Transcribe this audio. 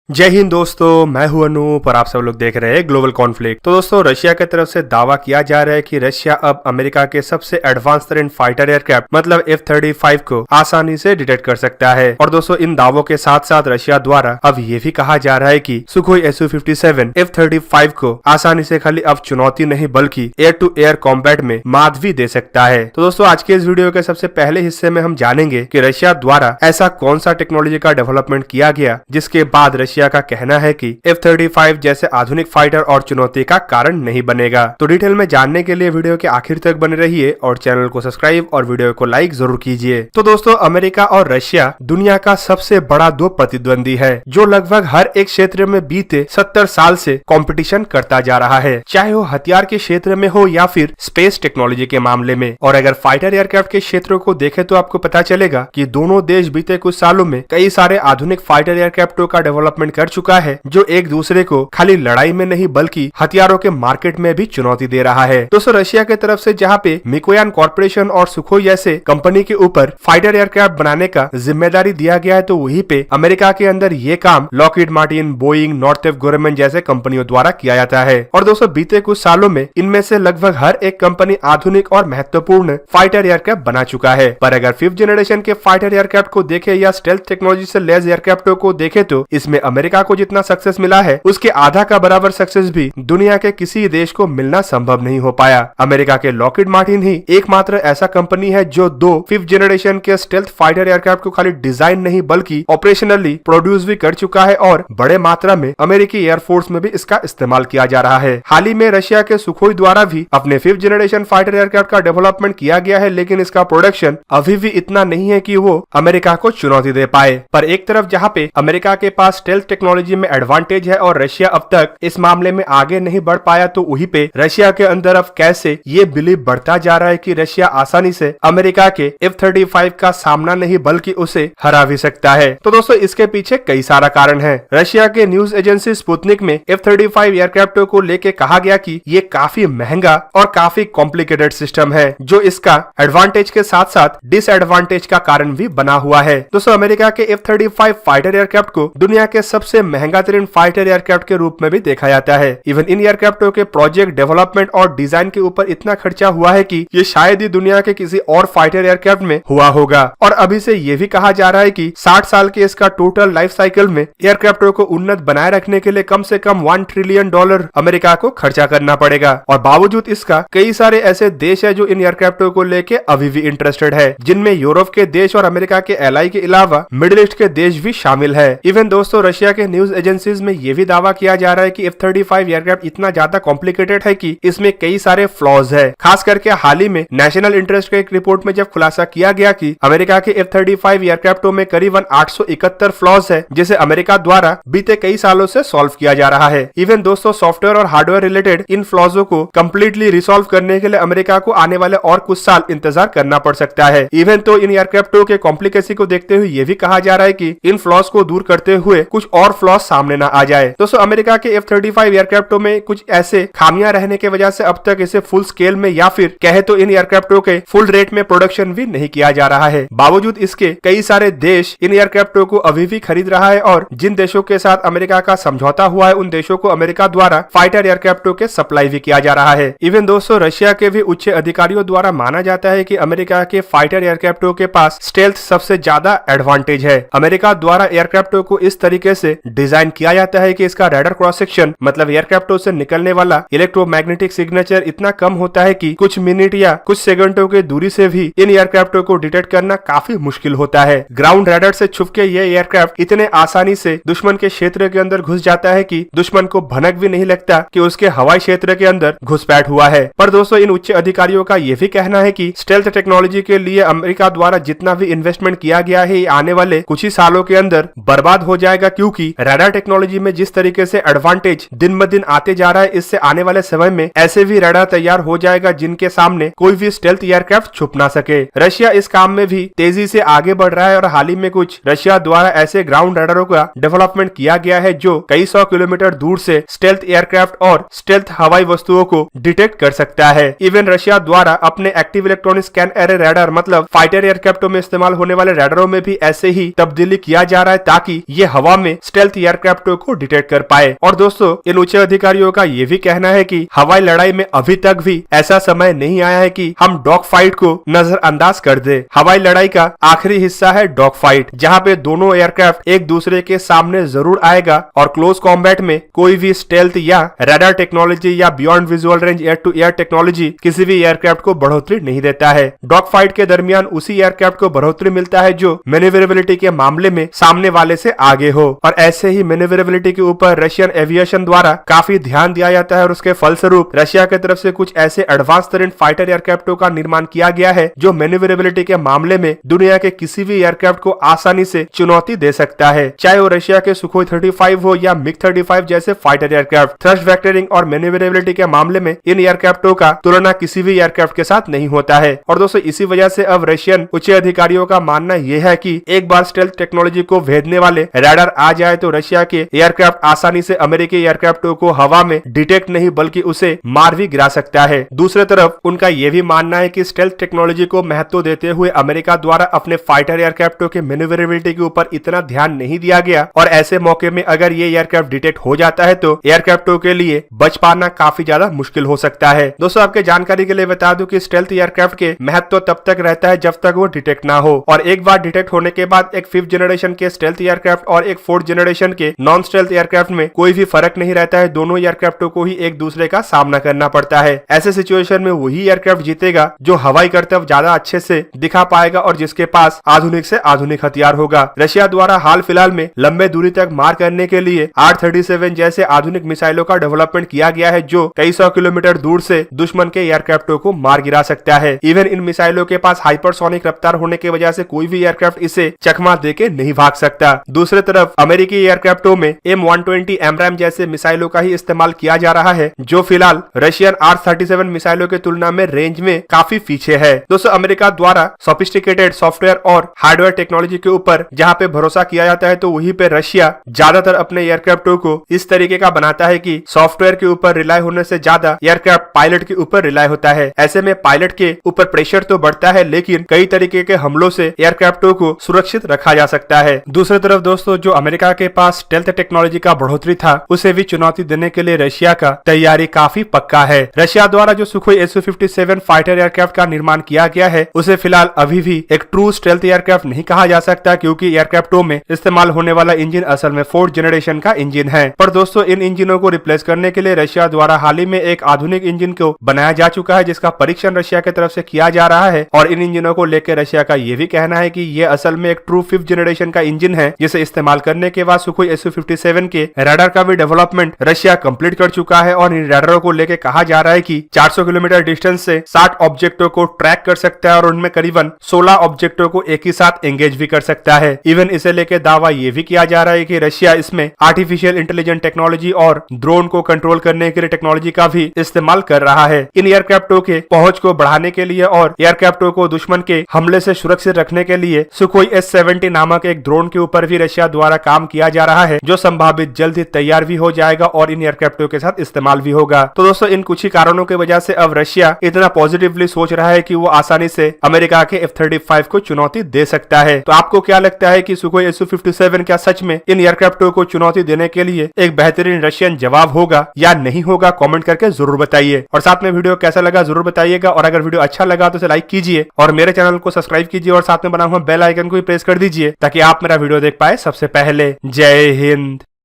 जय हिंद दोस्तों, मैं हूं अनूप और आप सब लोग देख रहे हैं ग्लोबल कॉन्फ्लिक्ट। तो दोस्तों, रशिया की तरफ से दावा किया जा रहा है कि रशिया अब अमेरिका के सबसे एडवांस तरीन फाइटर एयरक्राफ्ट मतलब F-35 को आसानी से डिटेक्ट कर सकता है। और दोस्तों, इन दावों के साथ साथ रशिया द्वारा अब ये भी कहा जा रहा है कि सुखोई Su-57 F-35 को आसानी से खाली अब चुनौती नहीं बल्कि एयर टू एयर कॉम्बैट में मात भी दे सकता है। तो दोस्तों, आज के इस वीडियो के सबसे पहले हिस्से में हम जानेंगे कि रशिया द्वारा ऐसा कौन सा टेक्नोलॉजी का डेवलपमेंट किया गया जिसके बाद रशिया का कहना है कि F-35 जैसे आधुनिक फाइटर और चुनौती का कारण नहीं बनेगा। तो डिटेल में जानने के लिए वीडियो के आखिर तक बने रहिए और चैनल को सब्सक्राइब और वीडियो को लाइक जरूर कीजिए। तो दोस्तों, अमेरिका और रशिया दुनिया का सबसे बड़ा दो प्रतिद्वंदी है जो लगभग हर एक क्षेत्र में बीते 70 साल से कंपटीशन करता जा रहा है, चाहे वो हथियार के क्षेत्र में हो या फिर स्पेस टेक्नोलॉजी के मामले में। और अगर फाइटर एयरक्राफ्ट के क्षेत्रों को देखें तो आपको पता चलेगा कि दोनों देश बीते कुछ सालों में कई सारे आधुनिक फाइटर एयरक्राफ्टों का डेवलपमेंट कर चुका है जो एक दूसरे को खाली लड़ाई में नहीं बल्कि हथियारों के मार्केट में भी चुनौती दे रहा है। दोस्तों, रशिया की तरफ से जहां पे मिकोयान कॉर्पोरेशन और सुखोई जैसे कंपनी के ऊपर फाइटर एयरक्राफ्ट बनाने का जिम्मेदारी दिया गया है, तो वहीं पे अमेरिका के अंदर ये काम लॉकहीड मार्टिन, बोइंग, नॉर्थवेप गवर्नमेंट जैसे कंपनियों द्वारा किया जाता है। और दोस्तों, बीते कुछ सालों में इनमें से लगभग हर एक कंपनी आधुनिक और महत्वपूर्ण फाइटर एयरक्राफ्ट बना चुका है। पर अगर 5th जनरेशन के फाइटर एयरक्राफ्ट को देखे या स्टेल्थ टेक्नोलॉजी से लैस एयरक्राफ्टों को देखे तो इसमें अमेरिका को जितना सक्सेस मिला है उसके आधा का बराबर सक्सेस भी दुनिया के किसी देश को मिलना संभव नहीं हो पाया। अमेरिका के लॉकहीड मार्टिन ही एकमात्र ऐसा कंपनी है जो 5th जनरेशन के स्टेल्थ फाइटर एयरक्राफ्ट को खाली डिजाइन नहीं बल्कि ऑपरेशनली प्रोड्यूस भी कर चुका है और बड़े मात्रा में अमेरिकी एयरफोर्स में भी इसका इस्तेमाल किया जा रहा है। हाल ही में रशिया के सुखोई द्वारा भी अपने 5th जनरेशन फाइटर एयरक्राफ्ट का डेवलपमेंट किया गया है, लेकिन इसका प्रोडक्शन अभी भी इतना नहीं है कि वो अमेरिका को चुनौती दे पाए। पर एक तरफ जहाँ पे अमेरिका के पास स्टेल्थ टेक्नोलॉजी में एडवांटेज है और रशिया अब तक इस मामले में आगे नहीं बढ़ पाया, तो वहीं पे रशिया के अंदर अब कैसे ये बिलीव बढ़ता जा रहा है कि रशिया आसानी से अमेरिका के F-35 का सामना नहीं बल्कि उसे हरा भी सकता है। तो दोस्तों, इसके पीछे कई सारा कारण है। रशिया के न्यूज एजेंसी स्पुतनिक में F-35 एयरक्राफ्टों को लेके कहा गया कि ये काफी महंगा और काफी कॉम्प्लिकेटेड सिस्टम है जो इसका एडवांटेज के साथ साथ डिसएडवांटेज का कारण भी बना हुआ है। दोस्तों, अमेरिका के F-35 फाइटर एयरक्राफ्ट को दुनिया के सबसे महंगा तरीन फाइटर एयरक्राफ्ट के रूप में भी देखा जाता है। इवन इन एयरक्राफ्टों के प्रोजेक्ट डेवलपमेंट और डिजाइन के ऊपर इतना खर्चा हुआ है कि ये शायद ही दुनिया के किसी और फाइटर एयरक्राफ्ट में हुआ होगा। और अभी से ये भी कहा जा रहा है कि 60 साल के इसका टोटल लाइफ साइकिल में एयरक्राफ्टों को उन्नत बनाए रखने के लिए कम से कम $1 ट्रिलियन अमेरिका को खर्चा करना पड़ेगा। और बावजूद इसका कई सारे ऐसे देश है जो इन एयरक्राफ्टों को लेके अभी भी इंटरेस्टेड है, जिनमें यूरोप के देश और अमेरिका के एलाई के अलावा मिडिल ईस्ट के देश भी शामिल है। इवन दोस्तों, रशिया के न्यूज एजेंसीज में ये भी दावा किया जा रहा है कि F-35 एयरक्राफ्ट इतना ज्यादा कॉम्प्लिकेटेड है कि इसमें कई सारे फ्लॉज है। खास करके हाल ही में नेशनल इंटरेस्ट के एक रिपोर्ट में जब खुलासा किया गया कि अमेरिका के F-35 एयरक्राफ्टों में करीबन 871 फ्लॉज है जिसे अमेरिका द्वारा बीते कई सालों से सॉल्व किया जा रहा है। इवन दोस्तों, सॉफ्टवेयर और हार्डवेयर रिलेटेड इन फ्लॉजों को कम्प्लीटली रिसॉल्व करने के लिए अमेरिका को आने वाले और कुछ साल इंतजार करना पड़ सकता है। इवन तो इन एयरक्राफ्टों के कॉम्प्लिकेसी को देखते हुए ये भी कहा जा रहा है कि इन फ्लॉज को दूर करते हुए कुछ और फ्लॉज सामने न आ जाए। दोस्तों, अमेरिका के F-35 एयरक्राफ्टों में कुछ ऐसे खामियां रहने की वजह से अब तक इसे फुल स्केल में या फिर कहे तो इन एयरक्राफ्टों के फुल रेट में प्रोडक्शन भी नहीं किया जा रहा है। बावजूद इसके कई सारे देश इन एयरक्राफ्टों को अभी भी खरीद रहा है और जिन देशों के साथ अमेरिका का समझौता हुआ है उन देशों को अमेरिका द्वारा फाइटर एयरक्राफ्टों के सप्लाई भी किया जा रहा है। इवन दोस्तों, रशिया के भी उच्च अधिकारियों द्वारा माना जाता है कि अमेरिका के फाइटर एयरक्राफ्टों के पास स्टेल्थ सबसे ज्यादा एडवांटेज है। अमेरिका द्वारा एयरक्राफ्टों को इस तरीके से डिजाइन किया जाता है कि इसका रडार क्रॉस सेक्शन मतलब एयरक्राफ्टों से निकलने वाला इलेक्ट्रोमैग्नेटिक सिग्नेचर इतना कम होता है कि कुछ मिनट या कुछ सेकंडों की दूरी से भी इन एयरक्राफ्टों को डिटेक्ट करना काफी मुश्किल होता है। ग्राउंड रडार से छुप के ये एयरक्राफ्ट इतने आसानी से दुश्मन के क्षेत्र के अंदर घुस जाता है कि दुश्मन को भनक भी नहीं लगता कि उसके हवाई क्षेत्र के अंदर घुसपैठ हुआ है। पर दोस्तों, इन उच्च अधिकारियों का यह भी कहना है कि स्टेल्थ टेक्नोलॉजी के लिए अमेरिका द्वारा जितना भी इन्वेस्टमेंट किया गया है आने वाले कुछ ही सालों के अंदर बर्बाद हो जाएगा, क्योंकि रडार टेक्नोलॉजी में जिस तरीके से एडवांटेज दिन ब दिन आते जा रहा है, इससे आने वाले समय में ऐसे भी रडार तैयार हो जाएगा जिनके सामने कोई भी स्टेल्थ एयरक्राफ्ट छुप ना सके। रशिया इस काम में भी तेजी से आगे बढ़ रहा है और हाल ही में कुछ रशिया द्वारा ऐसे ग्राउंड रडारों का डेवलपमेंट किया गया है जो कई 100 किलोमीटर दूर से स्टेल्थ एयरक्राफ्ट और स्टेल्थ हवाई वस्तुओं को डिटेक्ट कर सकता है। इवन रशिया द्वारा अपने active electronic scan array radar मतलब फाइटर एयरक्राफ्टों में इस्तेमाल होने वाले रडारों में भी ऐसे ही तब्दीली किया जा रहा है ताकि ये हवा में में स्टेल्थ एयरक्राफ्टों को डिटेक्ट कर पाए। और दोस्तों इन उच्च अधिकारियों का ये भी कहना है कि हवाई लड़ाई में अभी तक भी ऐसा समय नहीं आया है कि हम डॉग फाइट को नजरअंदाज कर दे। हवाई लड़ाई का आखिरी हिस्सा है डॉग फाइट, जहाँ पे दोनों एयरक्राफ्ट एक दूसरे के सामने जरूर आएगा और क्लोज कॉम्बैट में कोई भी स्टेल्थ या रडार टेक्नोलॉजी या beyond visual range air to air technology किसी भी एयरक्राफ्ट को बढ़ोतरी नहीं देता है। डॉग फाइट के दरमियान उसी एयरक्राफ्ट को बढ़ोतरी मिलता है जो मैन्यूवरेबिलिटी के मामले में सामने वाले से आगे हो। और ऐसे ही मैन्यूवरेबिलिटी के ऊपर रशियन एविएशन द्वारा काफी ध्यान दिया जाता है और उसके फलस्वरूप रशिया की तरफ से कुछ ऐसे एडवांस टरेंट फाइटर एयरक्राफ्टों का निर्माण किया गया है जो मैन्यूवरेबिलिटी के मामले में दुनिया के किसी भी एयरक्राफ्ट को आसानी से चुनौती दे सकता है, चाहे वो रशिया के सुखोई 35 हो या मिग 35 जैसे फाइटर एयरक्राफ्ट। थ्रस्ट वेक्टरिंग और मैन्यूवरेबिलिटी के मामले में इन एयरक्राफ्टों का तुलना किसी भी एयरक्राफ्ट के साथ नहीं होता है। और दोस्तों इसी वजह से अब रशियन उच्च अधिकारियों का मानना यह है कि एक बार स्टेल्थ टेक्नोलॉजी को भेदने वाले रडार आ जाए तो रशिया के एयरक्राफ्ट आसानी से अमेरिकी एयरक्राफ्टों को हवा में डिटेक्ट नहीं बल्कि उसे मार भी गिरा सकता है। दूसरी तरफ उनका यह भी मानना है कि स्टेल्थ टेक्नोलॉजी को महत्व देते हुए अमेरिका द्वारा अपने फाइटर एयरक्राफ्टों के मैन्यूवरेबिलिटी के ऊपर इतना ध्यान नहीं दिया गया और ऐसे मौके में अगर ये एयरक्राफ्ट डिटेक्ट हो जाता है तो एयरक्राफ्टों के लिए बच पाना काफी ज्यादा मुश्किल हो सकता है। दोस्तों आपके जानकारी के लिए बता दूं कि स्टेल्थ एयरक्राफ्ट के महत्व तब तक रहता है जब तक वो डिटेक्ट ना हो, और एक बार डिटेक्ट होने के बाद एक 5th जनरेशन के स्टेल्थ एयरक्राफ्ट और एक 4th जनरेशन के नॉन स्टेल्थ एयरक्राफ्ट में कोई भी फर्क नहीं रहता है। दोनों एयरक्राफ्टों को ही एक दूसरे का सामना करना पड़ता है। ऐसे सिचुएशन में वही एयरक्राफ्ट जीतेगा जो हवाई करतब ज्यादा अच्छे से दिखा पाएगा और जिसके पास आधुनिक से आधुनिक हथियार होगा। रशिया द्वारा हाल फिलहाल में लंबे दूरी तक मार करने के लिए R-37 जैसे आधुनिक मिसाइलों का डेवलपमेंट किया गया है जो कई सौ किलोमीटर दूर से दुश्मन के एयरक्राफ्टों को मार गिरा सकता है। इवन इन मिसाइलों के पास हाइपरसोनिक रफ्तार होने की वजह से कोई भी एयरक्राफ्ट इसे चकमा देके नहीं भाग सकता। दूसरी तरफ अमेरिकी एयरक्राफ्टों में M120 AMRAAM जैसे मिसाइलों का ही इस्तेमाल किया जा रहा है जो फिलहाल रशियन R-37 मिसाइलों की तुलना में रेंज में काफी पीछे है। दोस्तों अमेरिका द्वारा सोफिस्टिकेटेड सॉफ्टवेयर और हार्डवेयर टेक्नोलॉजी के ऊपर जहाँ पे भरोसा किया जाता है तो वहीं पे रशिया ज्यादातर अपने एयरक्राफ्टों को इस तरीके का बनाता है कि सॉफ्टवेयर के ऊपर रिलाय होने से ज्यादा एयरक्राफ्ट पायलट के ऊपर रिलाय होता है। ऐसे में पायलट के ऊपर प्रेशर तो बढ़ता है लेकिन कई तरीके के हमलों से एयरक्राफ्टों को सुरक्षित रखा जा सकता है। दूसरी तरफ दोस्तों जो अमेरिका के पास स्टेल्थ टेक्नोलॉजी का बढ़ोतरी था उसे भी चुनौती देने के लिए रशिया का तैयारी काफी पक्का है। रशिया द्वारा जो सुखोई Su-57 फाइटर एयरक्राफ्ट का निर्माण किया गया है उसे फिलहाल अभी भी एक ट्रू स्टेल्थ एयरक्राफ्ट नहीं कहा जा सकता क्योंकि एयरक्राफ्टों में इस्तेमाल होने वाला इंजन असल में 4th जनरेशन का इंजन है। पर दोस्तों इन इंजनों को रिप्लेस करने के लिए रशिया द्वारा हाल ही में एक आधुनिक इंजन को बनाया जा चुका है जिसका परीक्षण रशिया की तरफ से किया जा रहा है। और इन इंजनों को लेकर रशिया का यह भी कहना है कि ये असल में एक ट्रू 5th जनरेशन का इंजन है जिसे इस्तेमाल करने के बाद सुखोई Su-57 के रडार का भी डेवलपमेंट रशिया कंप्लीट कर चुका है। और इन रडारों को लेकर कहा जा रहा है कि 400 किलोमीटर डिस्टेंस से 60 ऑब्जेक्टों को ट्रैक कर सकता है और उनमें करीबन 16 ऑब्जेक्टों को एक ही साथ एंगेज भी कर सकता है। इवन इसे लेकर दावा यह भी किया जा रहा है कि रशिया इसमें आर्टिफिशियल इंटेलिजेंट टेक्नोलॉजी और ड्रोन को कंट्रोल करने के लिए टेक्नोलॉजी का भी इस्तेमाल कर रहा है। इन एयरक्राफ्टों के पहुंच को बढ़ाने के लिए और एयरक्राफ्टों को दुश्मन के हमले से सुरक्षित रखने के लिए सुखोई S-70 नामक एक ड्रोन के ऊपर भी रशिया द्वारा काम किया जा रहा है जो संभावित जल्द ही तैयार भी हो जाएगा और इन एयरक्राफ्टों के साथ इस्तेमाल भी होगा। तो दोस्तों इन कुछ ही कारणों की वजह से अब रशिया इतना पॉजिटिवली सोच रहा है कि वो आसानी से अमेरिका के F-35 को चुनौती दे सकता है। तो आपको क्या लगता है कि सुखोई Su-57 क्या सच में इन एयरक्राफ्टों को चुनौती देने के लिए एक बेहतरीन रशियन जवाब होगा या नहीं होगा? कमेंट करके जरूर बताइए और साथ में वीडियो कैसा लगा जरूर बताइएगा। और अगर वीडियो अच्छा लगा तो इसे लाइक कीजिए और मेरे चैनल को सब्सक्राइब कीजिए और साथ में बना हुआ बेल आइकन को भी प्रेस कर दीजिए ताकि आप मेरा वीडियो देख पाए सबसे पहले। जय हिंद।